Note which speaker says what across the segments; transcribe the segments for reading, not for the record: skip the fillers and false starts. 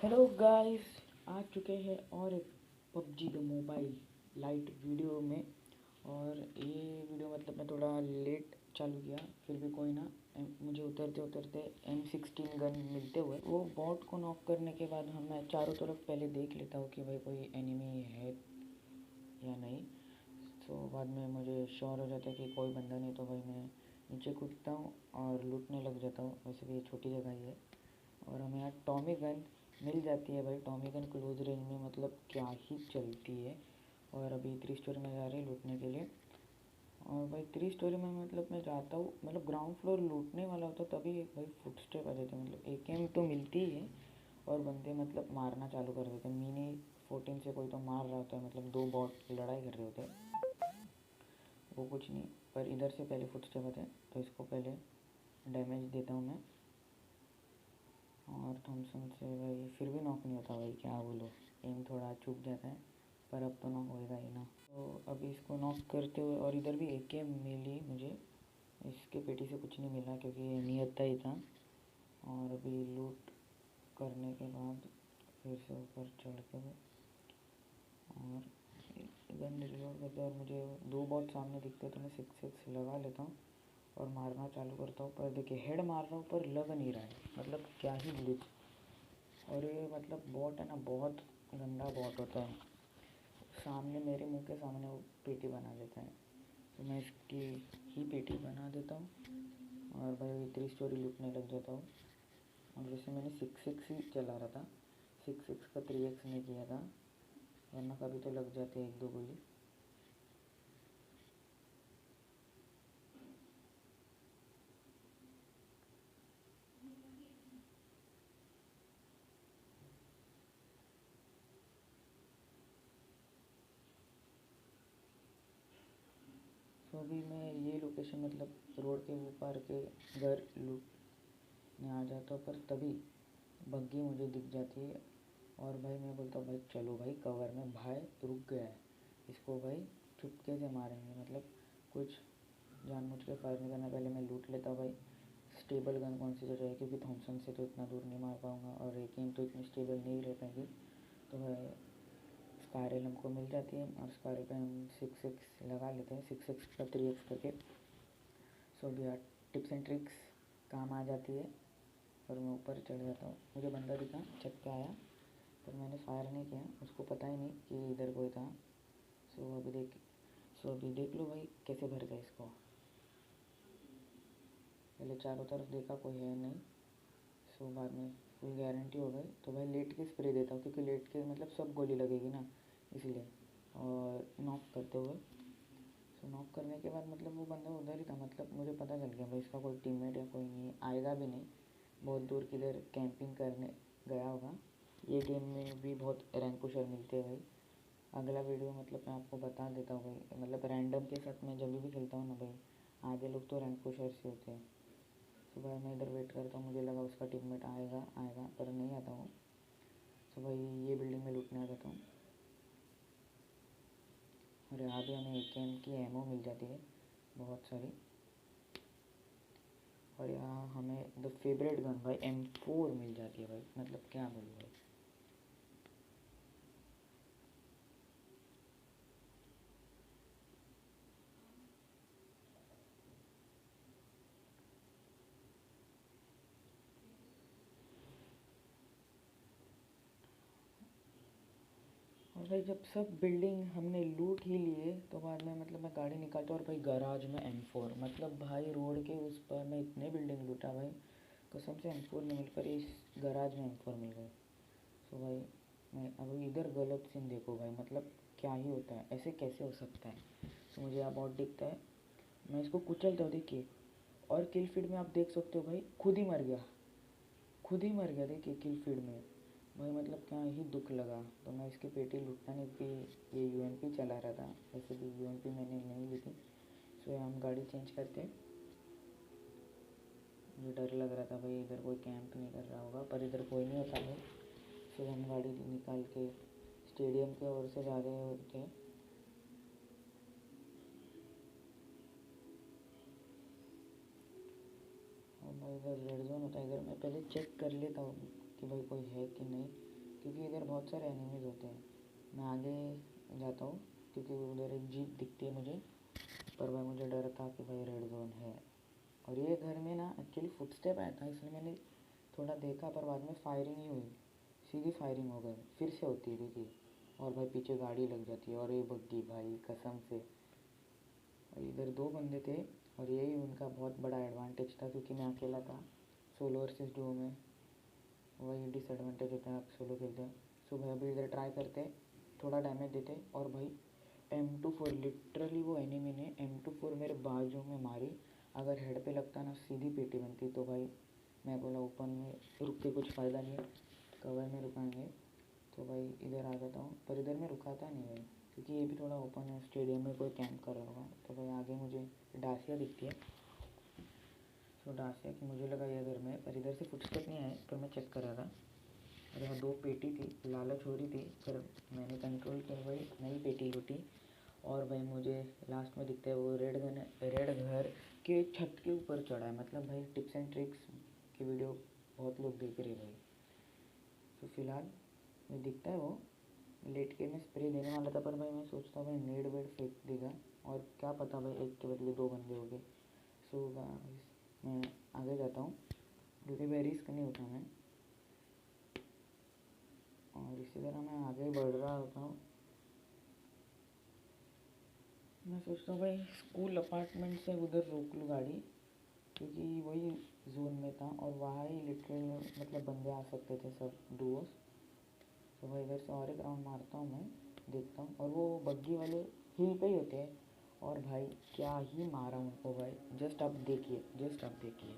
Speaker 1: Hello guys, आ चुके हैं और एक PUBG the mobile light video में। और ये वीडियो मतलब मैं थोड़ा लेट चालू किया, फिर भी कोई ना। मुझे उतरते उतरते M16 गन मिलते हुए वो बॉट को नॉक करने के बाद मैं चारों तरफ पहले देख लेता हूँ कि भाई कोई एनिमी है या नहीं। तो बाद में मुझे श्योर हो जाता है कि कोई बंदा नहीं, तो भाई मैं नीचे कूदता हूँ और लूटने लग जाता हूँ। वैसे भी ये छोटी जगह ही है और हमें यहाँ टॉमी गन मिल जाती है। भाई टॉमी गन क्लोज रेंज में मतलब क्या ही चलती है। और अभी 3 स्टोरी में जा रहे हैं लूटने के लिए। और भाई 3 स्टोरी में मतलब मैं जाता हूँ, मतलब ग्राउंड फ्लोर लूटने वाला होता तभी भाई फुट स्टेप आ जाते हैं। मतलब AKM तो मिलती ही है और बंदे मतलब मारना चालू कर देते हैं। मिनी 14 से कोई तो मार रहा होता है, मतलब 2 बॉट लड़ाई कर रहे होते हैं। वो कुछ नहीं, पर इधर से पहले फुट स्टेप आते हैं तो इसको पहले डैमेज देता हूँ मैं। और थॉमसन से भाई फिर भी नॉक नहीं होता। भाई क्या बोलो, एम थोड़ा चूक जाता है, पर अब तो नॉक होएगा ही ना। तो अभी इसको नॉक करते हुए, और इधर भी AKM मिली मुझे। इसके पेटी से कुछ नहीं मिला क्योंकि ये नियत ही था। और अभी लूट करने के बाद फिर से ऊपर चढ़ के और गन रिलोड करते और मुझे 2 बॉट सामने दिखते तो मैं 6 लगा लेता हूँ और मारना चालू करता हूँ। पर देखिए हेड मार रहा हूँ पर लग नहीं रहा है, मतलब क्या ही ग्लिच। और ये मतलब बॉट है ना, बहुत गंदा बॉट होता है। सामने मेरे मुंह के सामने वो पेटी बना देता है, तो मैं इसकी ही पेटी बना देता हूँ और भाई 3 स्टोरी लूटने लग जाता हूँ। और वैसे मैंने 6 ही चला रहा था, 6 का 3x नहीं किया था, वरना कभी तो लग जाते 1-2 गोली। तो अभी मैं ये लोकेशन मतलब रोड के ऊपर के घर लूटने आ जाता हूँ, पर तभी बग्गी मुझे दिख जाती है। और भाई मैं बोलता हूँ भाई चलो भाई कवर में, भाई रुक गया है, इसको भाई चुपके से मारेंगे। मतलब कुछ जानबूझ के फायर नहीं करना, पहले मैं लूट लेता हूँ। भाई स्टेबल गन कौन सी जगह है, क्योंकि थॉमसन से तो इतना दूर नहीं मार पाऊँगा और AKM तो इतनी स्टेबल नहीं रह पाएगी। तो भाई स्कारल हमको मिल जाती है और स्कारल पे हम 6 लगा लेते हैं, 6 का 3x करके। सो भी टिप्स एंड ट्रिक्स काम आ जाती है। और मैं ऊपर चढ़ जाता हूँ, मुझे बंदा दिखा, छत पे आया, पर मैंने फायर नहीं किया, उसको पता ही नहीं कि इधर कोई था। सो अभी देख लो भाई कैसे भर गया इसको। पहले चारों तरफ देखा कोई है नहीं, सो बाद में फुल गारंटी हो गई तो भाई लेट के स्प्रे देता हूँ, क्योंकि लेट के मतलब सब गोली लगेगी ना, इसलिए। और नॉक करते हुए, सो नॉक करने के बाद मतलब वो बंदा उधर ही था, मतलब मुझे पता चल गया भाई इसका कोई टीममेट या कोई नहीं आएगा भी नहीं, बहुत दूर किधर कैंपिंग करने गया होगा। ये गेम में भी बहुत रैंक पुशर मिलते हैं भाई। अगला वीडियो मतलब मैं आपको बता देता हूँ भाई, मतलब रैंडम के साथ मैं जब भी खेलता हूँ ना भाई, आधे लोग तो रैंक पुशर्स ही होते हैं। तो भाई मैं इधर वेट करता हूँ, मुझे लगा उसका टीममेट आएगा आएगा, पर नहीं आता हूँ। तो भाई ये बिल्डिंग में लूटने आ जाता हूँ। और यहाँ भी हमें AKM की एमओ मिल जाती है बहुत सारी। और यहाँ हमें द फेवरेट गन भाई M4 मिल जाती है भाई, मतलब क्या बोलूँ भाई। और भाई जब सब बिल्डिंग हमने लूट ही लिए तो बाद में मतलब मैं गाड़ी निकालता हूँ और भाई गराज में M4, मतलब भाई रोड के उस पर मैं इतने बिल्डिंग लूटा भाई, कसम से M4 नहीं मिल, पर इस गराज में M4 मिल गए। तो भाई मैं अब इधर गलत सीन देखो भाई, मतलब क्या ही होता है, ऐसे कैसे हो सकता है। तो मुझे यहाँ बहुत दिखता है, मैं इसको कुचलता हूँ देखिए। और किल फीड में आप देख सकते हो भाई खुद ही मर गया, खुद ही मर गया देखिए किल फीड में। भाई मतलब क्या ही दुख लगा। तो मैं इसकी पेटी लूटता नहीं कि ये UMP चला रहा था, वैसे भी UMP मैंने नहीं ली थी। सो हम गाड़ी चेंज करते हैं। मुझे डर लग रहा था भाई इधर कोई कैंप नहीं कर रहा होगा, पर इधर कोई नहीं होता भाई। सो हम गाड़ी निकाल के स्टेडियम के ओर से जा रहे होते हैं। और भाई इधर रेड जोन होता है, इधर मैं पहले चेक कर लेता हूँ कि भाई कोई है कि नहीं। क्योंकि इधर बहुत सारे एनिमीज होते हैं। मैं आगे जाता हूँ क्योंकि उधर एक जीप दिखती है मुझे, पर भाई मुझे डर था कि भाई रेड जोन है। और ये घर में ना एक्चुअली फुटस्टेप आया था, इसलिए मैंने थोड़ा देखा, पर बाद में फायरिंग ही हुई, सीधी फायरिंग हो गई, फिर से होती है देखिए। और भाई पीछे गाड़ी लग जाती है और ये बग्गी भाई कसम से। और इधर 2 बंदे थे और यही उनका बहुत बड़ा एडवांटेज था क्योंकि मैं अकेला था। सोलो वर्सेस डुओ में वही डिसएडवांटेज होता है आप सोलो खेलते हैं। सो भाई अभी इधर ट्राई करते, थोड़ा डैमेज देते, और भाई M24 लिटरली वो एनिमी ने M24 मेरे बाजू में मारी। अगर हेड पे लगता ना सीधी पेटी बनती। तो भाई मैं बोला ओपन में रुक के कुछ फ़ायदा नहीं है, कवर में रुकाएंगे। तो भाई इधर आ जाता हूँ, पर इधर मैं रुकाता नहीं भाई क्योंकि ये भी थोड़ा ओपन है, स्टेडियम में कोई कैंप कर रहा होगा। तो भाई आगे मुझे डासिया दिखती है, तो डासिया की मुझे लगा ये घर में, पर इधर से फुटस्टेप नहीं आए, पर मैं चेक कर रहा था। और यहाँ 2 पेटी थी, लालच हो रही थी, पर मैंने कंट्रोल कर भाई नई पेटी लूटी। और भाई मुझे लास्ट में दिखता है वो रेड घर के छत के ऊपर चढ़ा है। मतलब भाई टिप्स एंड ट्रिक्स की वीडियो बहुत लोग देख रहे हैं भाई। तो फिलहाल मुझे दिखता है वो लेट के मैं स्प्रे देने वाला था, पर भाई मैं सोचता भाई नेड वेड फेंक देगा, और क्या पता भाई एक के बदले 2 बंदे हो गए। सो मैं आगे जाता हूँ क्योंकि भाई रिस्क नहीं उठा मैं, और इसी तरह मैं आगे बढ़ रहा होता हूँ। मैं सोचता हूँ भाई स्कूल अपार्टमेंट से उधर रोक लूँ गाड़ी, क्योंकि वही जोन में था और वहाँ ही लिटरली मतलब बंदे आ सकते थे सब डुओस। तो भाई इधर से और एक राउंड मारता हूँ, मैं देखता हूँ, और वो बग्गी वाले हिल पे ही होते हैं। और भाई क्या ही मारा उनको भाई, जस्ट आप देखिए, जस्ट आप देखिए।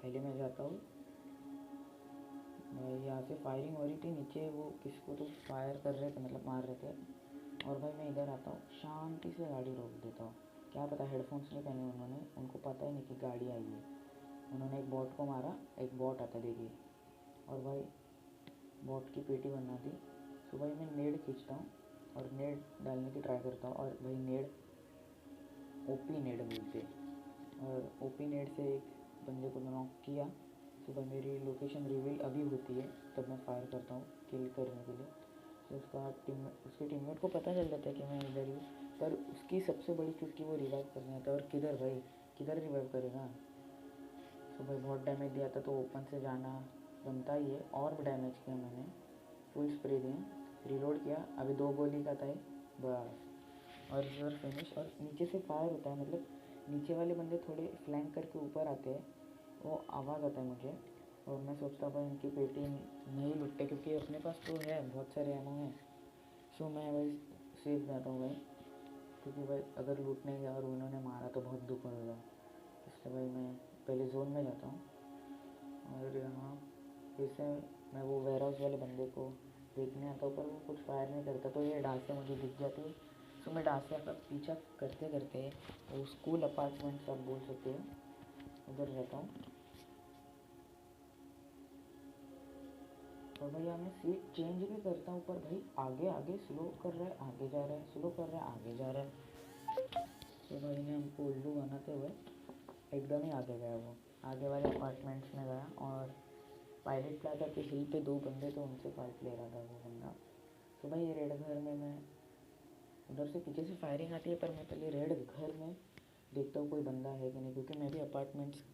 Speaker 1: पहले मैं जाता हूँ भाई, यहाँ से फायरिंग हो रही थी, नीचे वो किसको तो फायर कर रहे थे, मतलब मार रहे थे। और भाई मैं इधर आता हूँ, शांति से गाड़ी रोक देता हूँ। क्या पता हेडफोन्स नहीं पहने उन्होंने, उनको पता ही नहीं कि गाड़ी आई है। उन्होंने एक बॉट को मारा, एक बॉट आता देखिए, और भाई बॉट की पेटी बनना थी। तो भाई मैं नेड खींचता हूँ और नेड डालने की ट्राई करता हूँ, और भाई नेड ओपी नेड बोलते, और ओपी नेड से एक बंदे को नॉक किया। तो भाई मेरी लोकेशन रिवील अभी होती है, तब मैं फायर करता हूँ किल करने के लिए। तो उसके टीममेट को पता चल जाता है कि मैं इधर ही हूँ, पर उसकी सबसे बड़ी चूक वो रिवाइव करने आता है, और किधर भाई किधर रिवाइव करेगा। तो भाई बहुत डैमेज दिया था, तो ओपन से जाना बनता ही है, और भी डैमेज किया मैंने, फुल स्प्रे दिया, रिलोड किया, अभी 2 गोली का था बस, और इधर फिनिश। और नीचे से फायर होता है, मतलब नीचे वाले बंदे थोड़े फ्लैंक करके ऊपर आते हैं, वो आवाज़ आता है मुझे, और मैं सोचता भाई इनकी पेटी नहीं लुटते क्योंकि अपने पास तो है बहुत सारे एमो हैं। सो मैं भाई सेफ जाता हूँ भाई, क्योंकि भाई अगर लूटने गया और उन्होंने मारा तो बहुत दुख होगा। इसलिए भाई मैं पहले जोन में जाता हूँ, और यहाँ फिर से मैं वो वेयर हाउस वाले बंदे को देखने आता हूँ, पर वो कुछ फायर नहीं करता। तो ये डासिया मुझे दिख जाती है, तो मैं डासिया का पीछा करते करते वो स्कूल अपार्टमेंट आप बोल सकते हो उधर जाता हूँ। और भैया मैं सीट चेंज भी करता हूँ, पर भाई आगे आगे स्लो कर रहा है, आगे जा रहा है, स्लो कर रहा है, आगे जा रहा है। तो भाई ने हमको उल्लू बनाते हुए एकदम ही आगे गया, वो आगे वाले अपार्टमेंट्स में गया, और पायलट प्लाजा के हिल पे 2 बंदे तो उनसे फाइट ले रहा था वो बंदा। तो भाई ये रेड घर में मैं उधर से पीछे से फायरिंग आती है, पर मैं पहले रेड घर में देखता हूँ कोई बंदा है कि नहीं, क्योंकि मैं भी अपार्टमेंट्स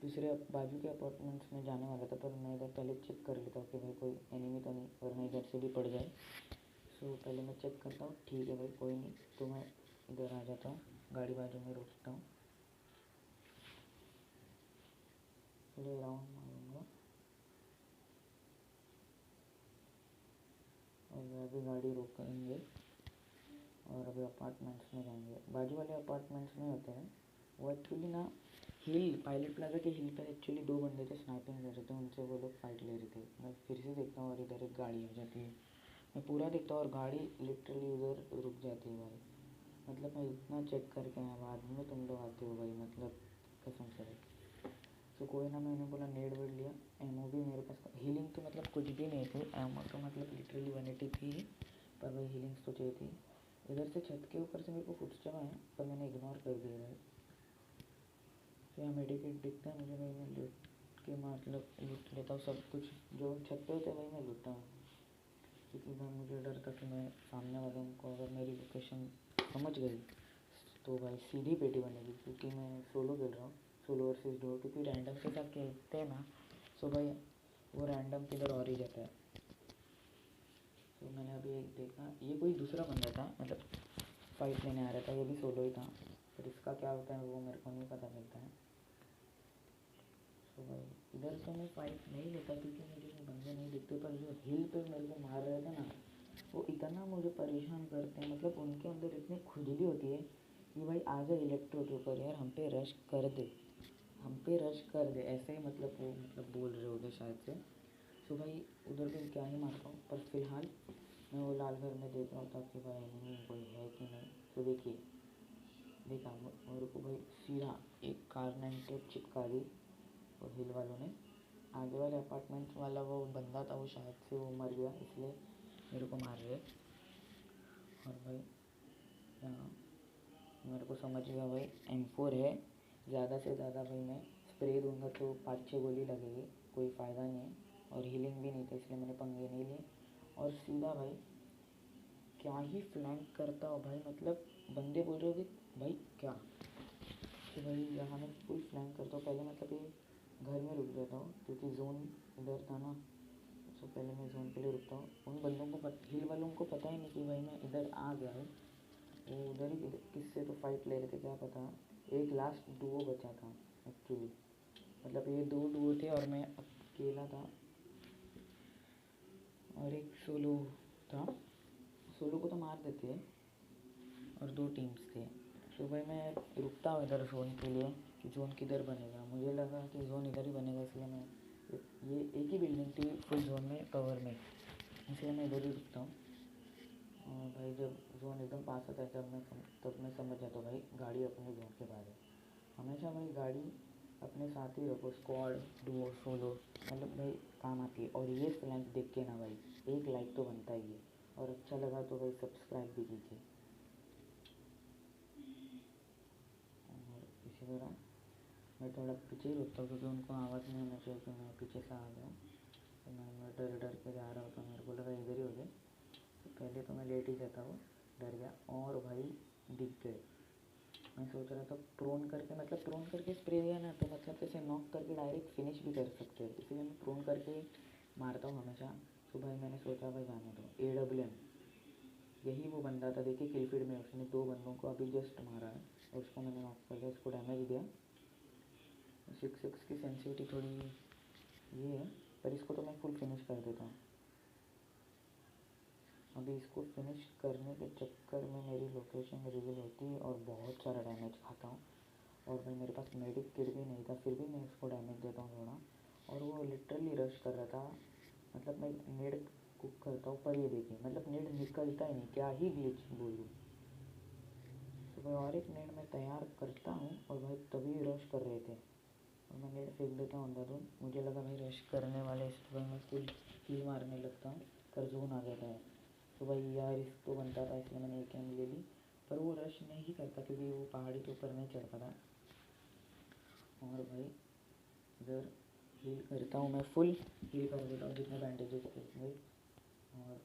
Speaker 1: दूसरे बाजू के अपार्टमेंट्स में जाने वाला था, पर मैं इधर पहले चेक कर लेता हूँ कि भाई कोई एनिमी तो नहीं, वरना इधर से भी पड़ जाए। सो पहले मैं चेक करता हूँ, ठीक है भाई कोई नहीं, तो मैं इधर आ जाता हूँ, गाड़ी बाजू में रोकता हूँ, ले राउंड मारूँगा, और अभी गाड़ी रोकेंगे और अभी अपार्टमेंट्स में जाएंगे। बाजू वाले अपार्टमेंट्स में होते हैं वो एक्चुअली ना, हिल पायलट प्लाजा के हिल पर एक्चुअली 2 बंदे थे, स्नाइपिंग कर रहे थे, उनसे वो लोग फाइट ले रहे थे। मैं फिर से देखता हूँ और इधर एक गाड़ी आ जाती है, मैं पूरा देखता हूँ और गाड़ी लिटरली उधर रुक जाती है भाई। मतलब मैं इतना चेक करके आया, बाद में तुम लोग आते हो भाई, मतलब कसम से भाई। तो कोई ना, मैंने बोला नेड वेड लिया, एमओ भी मेरे पास, हीलिंग तो मतलब कुछ भी नहीं थी, एमओ तो मतलब लिटरली 180 थी, पर भाई हीलिंग्स तो चाहिए थी। इधर से छत के ऊपर से मेरे को फुटस्टेप आया, पर मैंने इग्नोर कर दिया भाई। तो यहाँ मेडिकेट दिखता है मुझे भाई, मैं लेट के मतलब लूट लेता हूँ सब कुछ जो छत पे होता है वही मैं लूटता हूँ, क्योंकि भाई मुझे डर था कि मैं सामने वालों को अगर मेरी लोकेशन समझ गई तो भाई सीधी पेटी बनेगी, क्योंकि मैं सोलो खेल रहा हूँ, सोलो वर्सेस डुओ, क्योंकि रैंडम के साथ खेलते हैं ना, सो भाई वो रैंडम किधर और ही जाता है। तो मैंने अभी एक देखा, ये कोई दूसरा बंदा था, मतलब फाइट लेने आ रहा था, ये भी सोलो ही था, पर इसका क्या होता है वो मेरे को नहीं पता चलता है। तो भाई इधर तो मैं फाइट नहीं लेता क्योंकि मुझे वो बंदे नहीं दिखते, पर जो हिल पे मेरे को मार रहे थे ना वो इतना मुझे परेशान करते हैं, मतलब उनके अंदर इतनी खुजली होती है कि भाई आ जा इलेक्ट्रो के ऊपर यार, हम पे रश कर दे, हम पे रश कर दे, ऐसे ही मतलब वो मतलब बोल रहे होगे शायद से। तो भाई उधर भी क्या ही मारता हूँ, पर फिलहाल मैं वो लाल घर में देख रहा था कि भाई एनिमी कोई है कि नहीं। तो देखिए देखा मेरे को भाई सीधा एक कार टेप चिपका दी और हिल वालों ने, आगे वाले अपार्टमेंट वाला वो बंदा था वो शायद से वो मर गया इसलिए मेरे को मार रहे। और भाई यहाँ मेरे को समझ गया भाई M4 है, ज़्यादा से ज़्यादा भाई मैं स्प्रे दूंगा तो 5-6 गोली लगेगी, कोई फ़ायदा नहीं है, और हीलिंग भी नहीं था इसलिए मैंने पंगे नहीं लिए। और सीधा भाई क्या ही फ्लैंक करता हो भाई, मतलब बंदे बोल रहे हो कि भाई क्या, तो भाई यहाँ मैं फुल फ्लैंक करता हूँ। पहले मतलब ये घर में रुक जाता हूँ क्योंकि जोन इधर था ना, तो पहले मैं जोन के लिए रुकता हूँ। उन बंदों को हिल वालों को पता ही नहीं कि भाई मैं इधर आ गया हूँ, वो उधर ही किससे तो फाइट ले रहे थे क्या पता। एक लास्ट डुओ बचा था एक्चुअली, मतलब ये 2 डुओ थे और मैं अकेला था, और एक सोलो था, सोलो को तो मार देते हैं, और 2 टीम्स थे। तो भाई मैं रुकता हूँ इधर जोन के लिए कि जोन किधर बनेगा, मुझे लगा कि जोन इधर ही बनेगा, इसलिए मैं ये एक ही बिल्डिंग थी फुल जोन में कवर में, इसलिए मैं इधर ही रुकता हूँ। और भाई जब जोन एकदम पास होता है तब मैं समझ जाता हूँ भाई गाड़ी अपने जोन के बाहर है। हमेशा भाई गाड़ी अपने साथ ही रखो, स्क्वाड डुओ सोलो मतलब भाई काम आती है। और ये फ्लैंक देख के ना भाई एक लाइक तो बनता ही है, और अच्छा लगा तो भाई सब्सक्राइब भी कीजिए। और इसी तरह मैं थोड़ा पीछे ही रुकता हूँ क्योंकि उनको आवाज़ नहीं होना चाहिए कि मैं पीछे से आ गया। तो मैं डर डर के जा रहा हूँ, तो मेरे को लगा इधर ही हो गए, तो पहले तो मैं लेट ही जाता हूँ, डर गया और भाई दिख गए। मैं सोच रहा था प्रोन करके, मतलब प्रोन करके स्प्रे दिया ना तो मतलब जैसे नॉक करके डायरेक्ट फिनिश भी कर सकते हैं, इसलिए मैं प्रोन करके मारता हूँ हमेशा। तो भाई मैंने सोचा भाई जाने दो, AWM यही वो बंदा था, देखिए किलफील्ड में उसने 2 बंदों को अभी जस्ट मारा है और उसको मैंने नॉक कर दिया, उसको डैमेज दिया। 6-6 की सेंसिटिविटी थोड़ी ये है, पर इसको तो मैं फुल फिनिश कर देता हूँ। अभी इसको फिनिश करने के चक्कर में मेरी लोकेशन रिवील होती है और बहुत सारा डैमेज खाता हूँ। और भाई मेरे पास मेडिक किट भी नहीं था, फिर भी मैं उसको डैमेज देता हूँ थोड़ा, और वो लिटरली रश कर रहा था, मतलब मैं नेड कुक करता हूँ पर ये देखिए मतलब नेड निकलता ही नहीं, क्या ही ग्लिच बोलूँ। तो भाई और एक नेड मैं तैयार करता हूँ और भाई तभी रश कर रहे थे और मैं नेड फेंक देता हूँ अंधाधुन, मुझे लगा भाई रश करने वाले, इस भाई मैं फुल कील मारने लगता हूँ, पर जोन आ जाता है। तो भाई यार रिस्क तो बनता था इसलिए मैंने एक एम ले ली, पर वो रश नहीं करता क्योंकि वो पहाड़ी के ऊपर नहीं चढ़ पाता। और भाई इधर हील करता हूँ, मैं फुल हील कर देता हूँ जितने बैंडेजेस थे, और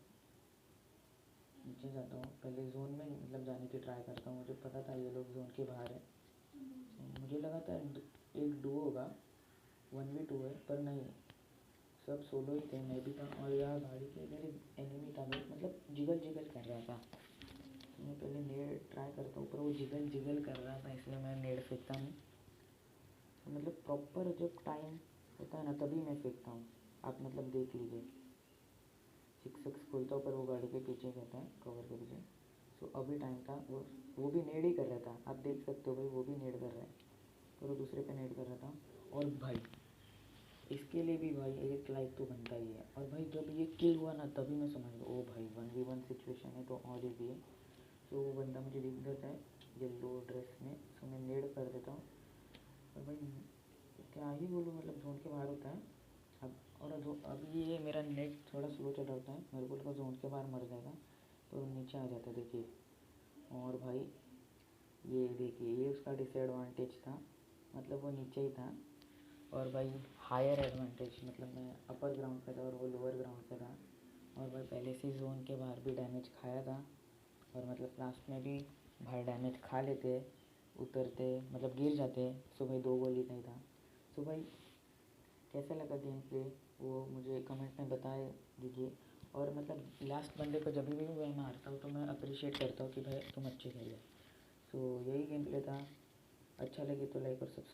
Speaker 1: नीचे जाता हूँ। पहले जोन में मतलब जाने की ट्राई करता हूँ, मुझे पता था ये लोग जोन के बाहर है, तो मुझे लगा था एक डुओ होगा, 1v2 है, पर नहीं सब सोलो ही थे, मैं भी था, और यहाँ गाड़ी के इधर एनिमी था भाई, मतलब जिगल जिगल कर रहा था। तो मैं पहले नेड ट्राई करता हूँ पर वो जिगल जिगल कर रहा था इसलिए मैं नेड फेंकता नहीं, तो मतलब प्रॉपर जब टाइम होता है ना तभी मैं फेंकता हूँ, आप मतलब देख लीजिए। 6-6 खोलता हूँ पर वो गाड़ी के पीछे रहता है, कवर के पीछे। तो अभी टाइम था, वो भी नेड ही कर रहा था, आप देख सकते हो भाई वो भी नेड कर रहा है, पर वो दूसरे पे नेड कर रहा था। और भाई इसके लिए भी भाई एक लाइक तो बनता ही है, और भाई जब ये किल हुआ ना तभी मैं समझ गया ओ भाई 1v1 सिचुएशन है तो और इजी है। तो वो बंदा मुझे दिख जाता है येलो ड्रेस में, तो मैं नेड कर देता हूँ, और भाई क्या ही बोलूँ, मतलब जोन के बाहर होता है अब। और जो अभी ये मेरा नेट थोड़ा स्लो चला होता है, मेरे को लगा जोन के बाहर मर जाएगा तो नीचे आ जाता है देखिए। और भाई ये देखिए ये उसका डिसएडवांटेज था, मतलब वो नीचे ही था। और भाई हायर एडवांटेज, मतलब मैं अपर ग्राउंड पे था और वो लोअर ग्राउंड पे था, और भाई पहले से जोन के बाहर भी डैमेज खाया था, और मतलब लास्ट में भी बाहर डैमेज खा लेते, उतरते मतलब गिर जाते, सो भाई 2 गोली नहीं था। सो भाई कैसा लगा गेम प्ले वो मुझे कमेंट में बता दीजिए। और मतलब लास्ट बंदे को जब भी मैं मारता हूँ तो मैं अप्रिशिएट करता हूँ कि भाई तुम अच्छे खेले। सो यही गेम प्ले था, अच्छा लगे तो लाइक और सब्सक्राइब।